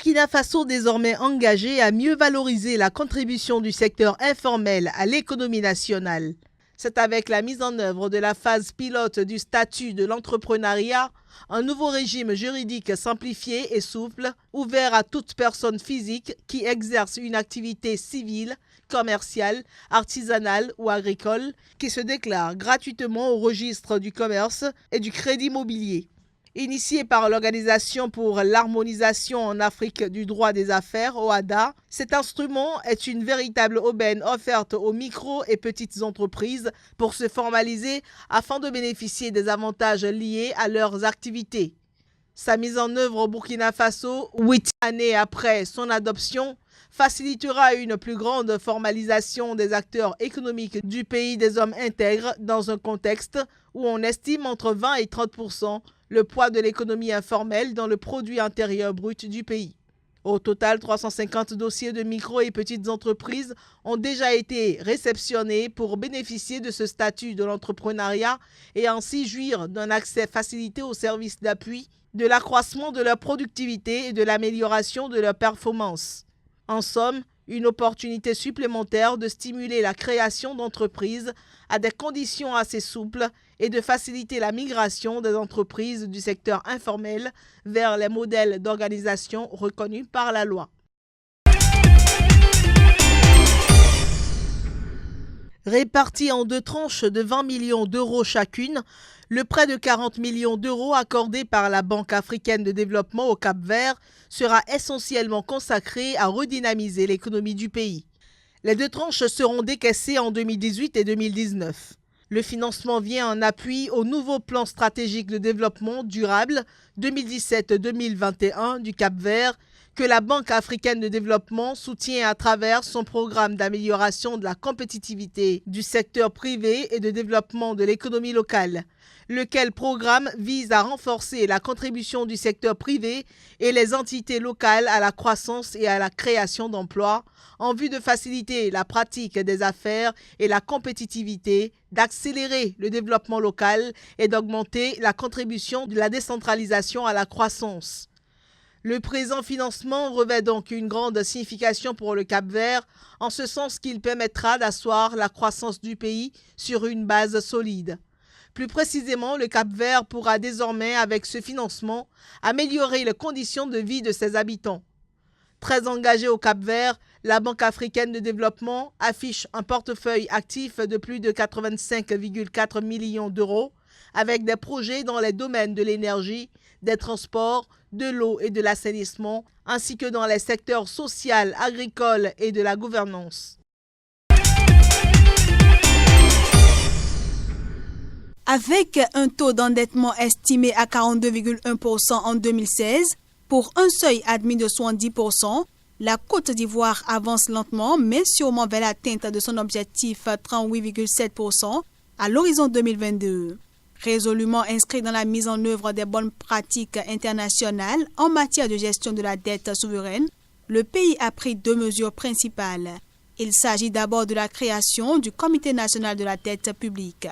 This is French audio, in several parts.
Burkina Faso désormais engagé à mieux valoriser la contribution du secteur informel à l'économie nationale. C'est avec la mise en œuvre de la phase pilote du statut de l'entrepreneuriat, un nouveau régime juridique simplifié et souple, ouvert à toute personne physique qui exerce une activité civile, commerciale, artisanale ou agricole, qui se déclare gratuitement au registre du commerce et du crédit immobilier. Initié par l'Organisation pour l'harmonisation en Afrique du droit des affaires, OHADA, cet instrument est une véritable aubaine offerte aux micro et petites entreprises pour se formaliser afin de bénéficier des avantages liés à leurs activités. Sa mise en œuvre au Burkina Faso, 8 années après son adoption, facilitera une plus grande formalisation des acteurs économiques du pays des hommes intègres dans un contexte où on estime entre 20 et 30% le poids de l'économie informelle dans le produit intérieur brut du pays. Au total, 350 dossiers de micro et petites entreprises ont déjà été réceptionnés pour bénéficier de ce statut de l'entrepreneuriat et ainsi jouir d'un accès facilité aux services d'appui, de l'accroissement de leur productivité et de l'amélioration de leur performance. En somme, une opportunité supplémentaire de stimuler la création d'entreprises à des conditions assez souples et de faciliter la migration des entreprises du secteur informel vers les modèles d'organisation reconnus par la loi. Réparti en 2 tranches de 20 millions d'euros chacune, le prêt de 40 millions d'euros accordé par la Banque africaine de développement au Cap-Vert sera essentiellement consacré à redynamiser l'économie du pays. Les 2 tranches seront décaissées en 2018 et 2019. Le financement vient en appui au nouveau plan stratégique de développement durable 2017-2021 du Cap-Vert que la Banque africaine de développement soutient à travers son programme d'amélioration de la compétitivité du secteur privé et de développement de l'économie locale, lequel programme vise à renforcer la contribution du secteur privé et les entités locales à la croissance et à la création d'emplois, en vue de faciliter la pratique des affaires et la compétitivité, d'accélérer le développement local et d'augmenter la contribution de la décentralisation à la croissance. Le présent financement revêt donc une grande signification pour le Cap-Vert, en ce sens qu'il permettra d'asseoir la croissance du pays sur une base solide. Plus précisément, le Cap-Vert pourra désormais, avec ce financement, améliorer les conditions de vie de ses habitants. Très engagée au Cap-Vert, la Banque africaine de développement affiche un portefeuille actif de plus de 85,4 millions d'euros, avec des projets dans les domaines de l'énergie, des transports, de l'eau et de l'assainissement, ainsi que dans les secteurs social, agricole et de la gouvernance. Avec un taux d'endettement estimé à 42,1% en 2016, pour un seuil admis de 70%, la Côte d'Ivoire avance lentement mais sûrement vers l'atteinte de son objectif 38,7% à l'horizon 2022. Résolument inscrit dans la mise en œuvre des bonnes pratiques internationales en matière de gestion de la dette souveraine, le pays a pris 2 mesures principales. Il s'agit d'abord de la création du Comité national de la dette publique,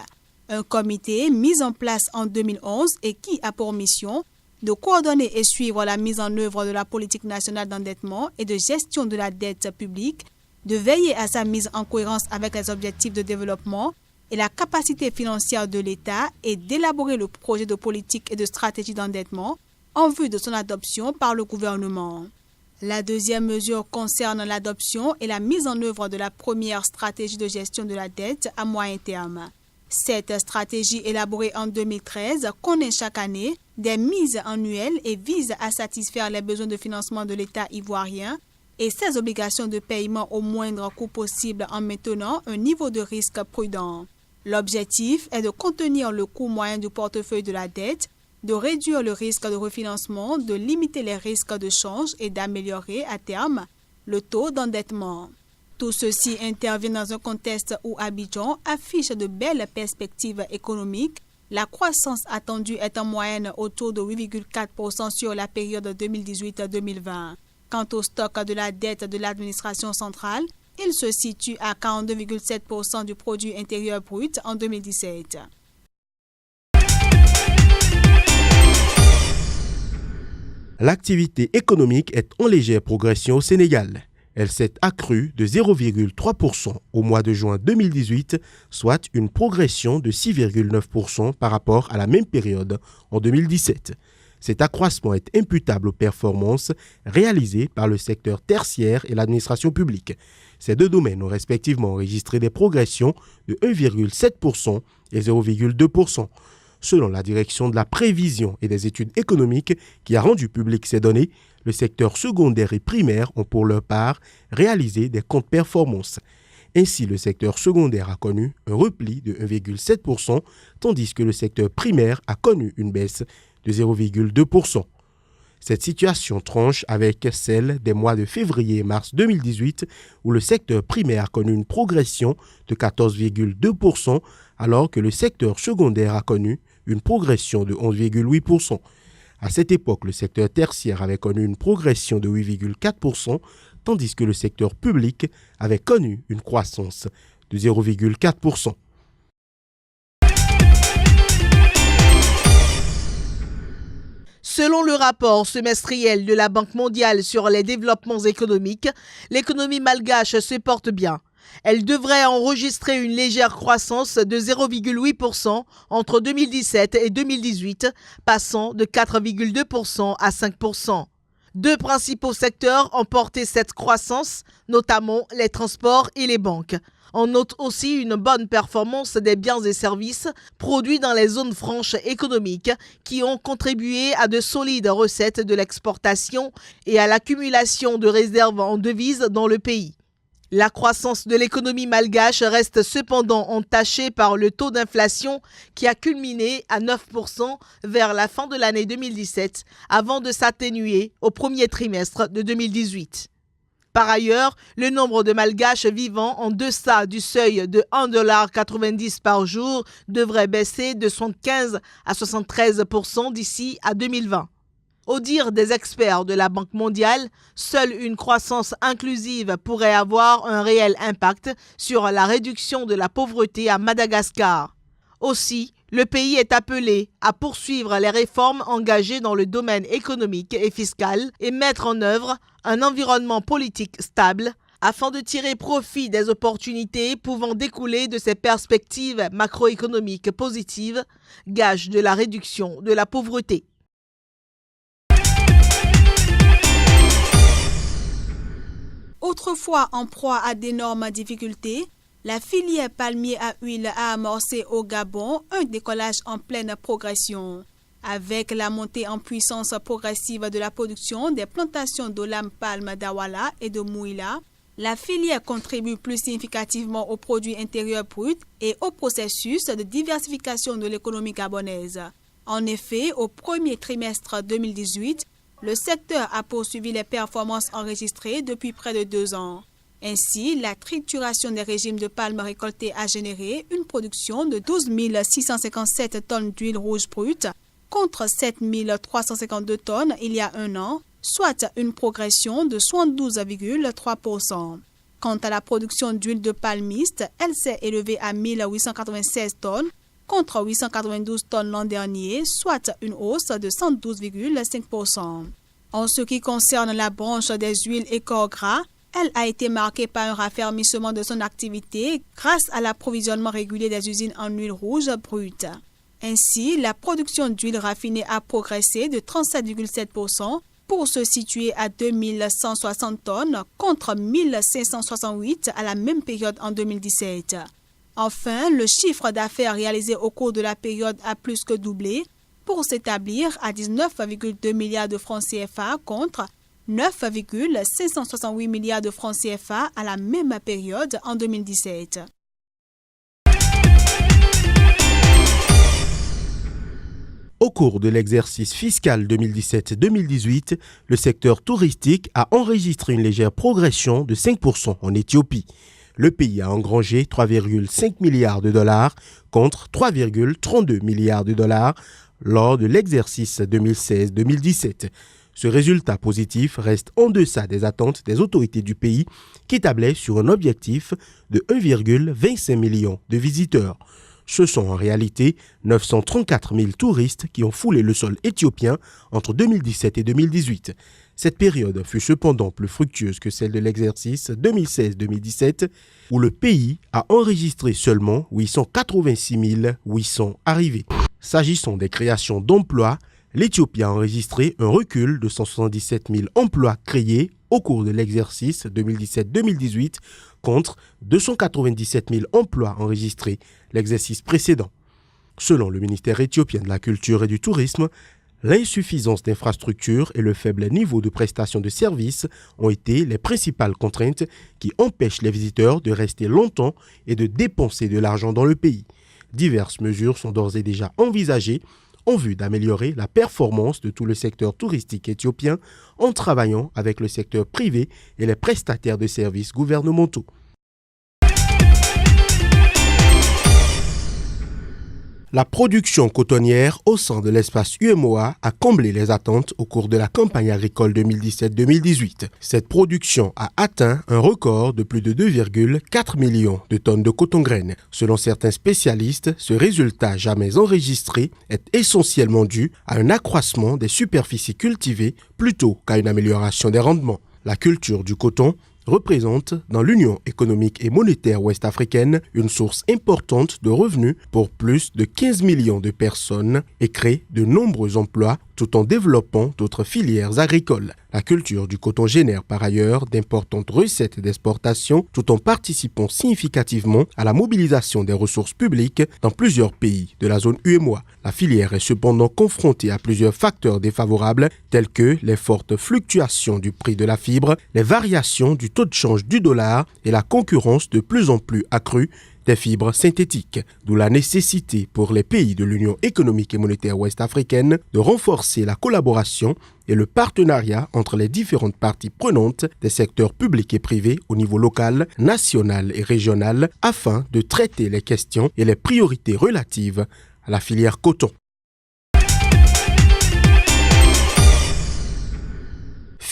un comité mis en place en 2011 et qui a pour mission de coordonner et suivre la mise en œuvre de la politique nationale d'endettement et de gestion de la dette publique, de veiller à sa mise en cohérence avec les objectifs de développement et la capacité financière de l'État et d'élaborer le projet de politique et de stratégie d'endettement en vue de son adoption par le gouvernement. La deuxième mesure concerne l'adoption et la mise en œuvre de la première stratégie de gestion de la dette à moyen terme. Cette stratégie élaborée en 2013 connaît chaque année des mises annuelles et vise à satisfaire les besoins de financement de l'État ivoirien et ses obligations de paiement au moindre coût possible en maintenant un niveau de risque prudent. L'objectif est de contenir le coût moyen du portefeuille de la dette, de réduire le risque de refinancement, de limiter les risques de change et d'améliorer à terme le taux d'endettement. Tout ceci intervient dans un contexte où Abidjan affiche de belles perspectives économiques. La croissance attendue est en moyenne autour de 8,4% sur la période 2018-2020. Quant au stock de la dette de l'administration centrale, il se situe à 42,7% du produit intérieur brut en 2017. L'activité économique est en légère progression au Sénégal. Elle s'est accrue de 0,3% au mois de juin 2018, soit une progression de 6,9% par rapport à la même période en 2017. Cet accroissement est imputable aux performances réalisées par le secteur tertiaire et l'administration publique. Ces deux domaines ont respectivement enregistré des progressions de 1,7% et 0,2%. Selon la direction de la prévision et des études économiques qui a rendu public ces données, le secteur secondaire et primaire ont pour leur part réalisé des contre-performances. Ainsi, le secteur secondaire a connu un repli de 1,7%, tandis que le secteur primaire a connu une baisse de 0,2%. Cette situation tranche avec celle des mois de février et mars 2018, où le secteur primaire a connu une progression de 14,2%, alors que le secteur secondaire a connu une progression de 11,8%. À cette époque, le secteur tertiaire avait connu une progression de 8,4%, tandis que le secteur public avait connu une croissance de 0,4%. Selon le rapport semestriel de la Banque mondiale sur les développements économiques, l'économie malgache se porte bien. Elle devrait enregistrer une légère croissance de 0,8% entre 2017 et 2018, passant de 4,2% à 5%. Deux principaux secteurs ont porté cette croissance, notamment les transports et les banques. On note aussi une bonne performance des biens et services produits dans les zones franches économiques qui ont contribué à de solides recettes de l'exportation et à l'accumulation de réserves en devises dans le pays. La croissance de l'économie malgache reste cependant entachée par le taux d'inflation qui a culminé à 9% vers la fin de l'année 2017 avant de s'atténuer au premier trimestre de 2018. Par ailleurs, le nombre de Malgaches vivant en deçà du seuil de 1,90$ par jour devrait baisser de 75 à 73% d'ici à 2020. Au dire des experts de la Banque mondiale, seule une croissance inclusive pourrait avoir un réel impact sur la réduction de la pauvreté à Madagascar. Aussi, le pays est appelé à poursuivre les réformes engagées dans le domaine économique et fiscal et mettre en œuvre un environnement politique stable afin de tirer profit des opportunités pouvant découler de ces perspectives macroéconomiques positives, gage de la réduction de la pauvreté. Autrefois en proie à d'énormes difficultés, la filière palmier à huile a amorcé au Gabon un décollage en pleine progression. Avec la montée en puissance progressive de la production des plantations d'Olam Palm d'Awala et de Mouila, la filière contribue plus significativement au produit intérieur brut et au processus de diversification de l'économie gabonaise. En effet, au premier trimestre 2018, le secteur a poursuivi les performances enregistrées depuis près de 2 ans. Ainsi, la trituration des régimes de palme récoltés a généré une production de 12 657 tonnes d'huile rouge brute contre 7 352 tonnes il y a un an, soit une progression de 72,3%. Quant à la production d'huile de palme mixte, elle s'est élevée à 1896 tonnes contre 892 tonnes l'an dernier, soit une hausse de 112,5%. En ce qui concerne la branche des huiles et corps gras, elle a été marquée par un raffermissement de son activité grâce à l'approvisionnement régulier des usines en huile rouge brute. Ainsi, la production d'huile raffinée a progressé de 37,7% pour se situer à 2160 tonnes contre 1568 à la même période en 2017. Enfin, le chiffre d'affaires réalisé au cours de la période a plus que doublé pour s'établir à 19,2 milliards de francs CFA contre 9,568 milliards de francs CFA à la même période en 2017. Au cours de l'exercice fiscal 2017-2018, le secteur touristique a enregistré une légère progression de 5% en Éthiopie. Le pays a engrangé 3,5 milliards de dollars contre 3,32 milliards de dollars lors de l'exercice 2016-2017. Ce résultat positif reste en deçà des attentes des autorités du pays qui tablaient sur un objectif de 1,25 million de visiteurs. Ce sont en réalité 934 000 touristes qui ont foulé le sol éthiopien entre 2017 et 2018. Cette période fut cependant plus fructueuse que celle de l'exercice 2016-2017, où le pays a enregistré seulement 886 800 arrivées. S'agissant des créations d'emplois, l'Éthiopie a enregistré un recul de 177 000 emplois créés au cours de l'exercice 2017-2018 contre 297 000 emplois enregistrés l'exercice précédent. Selon le ministère éthiopien de la Culture et du Tourisme, l'insuffisance d'infrastructures et le faible niveau de prestation de services ont été les principales contraintes qui empêchent les visiteurs de rester longtemps et de dépenser de l'argent dans le pays. Diverses mesures sont d'ores et déjà envisagées en vue d'améliorer la performance de tout le secteur touristique éthiopien en travaillant avec le secteur privé et les prestataires de services gouvernementaux. La production cotonnière au sein de l'espace UEMOA a comblé les attentes au cours de la campagne agricole 2017-2018. Cette production a atteint un record de plus de 2,4 millions de tonnes de coton-graines. Selon certains spécialistes, ce résultat jamais enregistré est essentiellement dû à un accroissement des superficies cultivées plutôt qu'à une amélioration des rendements. La culture du coton représente dans l'Union économique et monétaire ouest-africaine une source importante de revenus pour plus de 15 millions de personnes et crée de nombreux emplois tout en développant d'autres filières agricoles. La culture du coton génère par ailleurs d'importantes recettes d'exportation tout en participant significativement à la mobilisation des ressources publiques dans plusieurs pays de la zone UEMOA. La filière est cependant confrontée à plusieurs facteurs défavorables tels que les fortes fluctuations du prix de la fibre, les variations du taux de change du dollar et la concurrence de plus en plus accrue des fibres synthétiques, d'où la nécessité pour les pays de l'Union économique et monétaire ouest-africaine de renforcer la collaboration et le partenariat entre les différentes parties prenantes des secteurs publics et privés au niveau local, national et régional afin de traiter les questions et les priorités relatives à la filière coton.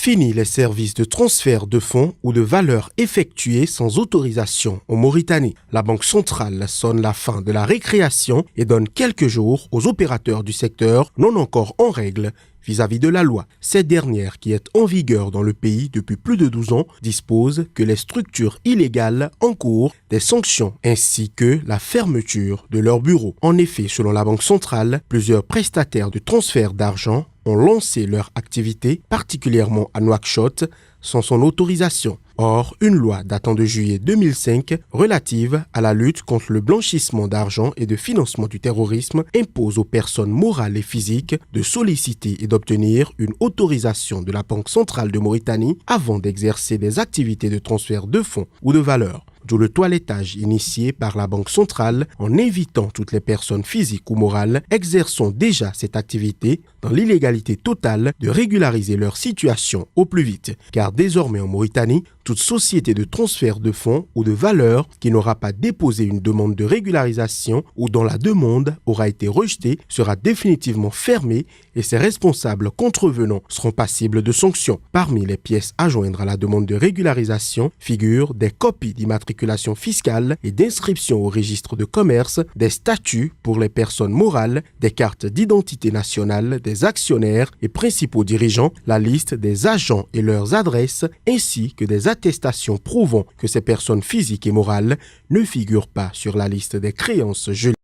Fini les services de transfert de fonds ou de valeurs effectués sans autorisation en Mauritanie. La Banque centrale sonne la fin de la récréation et donne quelques jours aux opérateurs du secteur non encore en règle vis-à-vis de la loi. Cette dernière, qui est en vigueur dans le pays depuis plus de 12 ans, dispose que les structures illégales encourent des sanctions ainsi que la fermeture de leurs bureaux. En effet, selon la Banque centrale, plusieurs prestataires de transfert d'argent ont lancé leur activité, particulièrement à Nouakchott, sans son autorisation. Or, une loi datant de juillet 2005 relative à la lutte contre le blanchissement d'argent et de financement du terrorisme impose aux personnes morales et physiques de solliciter et d'obtenir une autorisation de la Banque centrale de Mauritanie avant d'exercer des activités de transfert de fonds ou de valeurs. D'où le toilettage initié par la Banque centrale en invitant toutes les personnes physiques ou morales exerçant déjà cette activité dans l'illégalité totale de régulariser leur situation au plus vite. Car désormais en Mauritanie, toute société de transfert de fonds ou de valeurs qui n'aura pas déposé une demande de régularisation ou dont la demande aura été rejetée sera définitivement fermée et ses responsables contrevenants seront passibles de sanctions. Parmi les pièces à joindre à la demande de régularisation figurent des copies d'immatriculation fiscale et d'inscription au registre de commerce, des statuts pour les personnes morales, des cartes d'identité nationale des actionnaires et principaux dirigeants, la liste des agents et leurs adresses, ainsi que des attestations prouvant que ces personnes physiques et morales ne figurent pas sur la liste des créances gelées.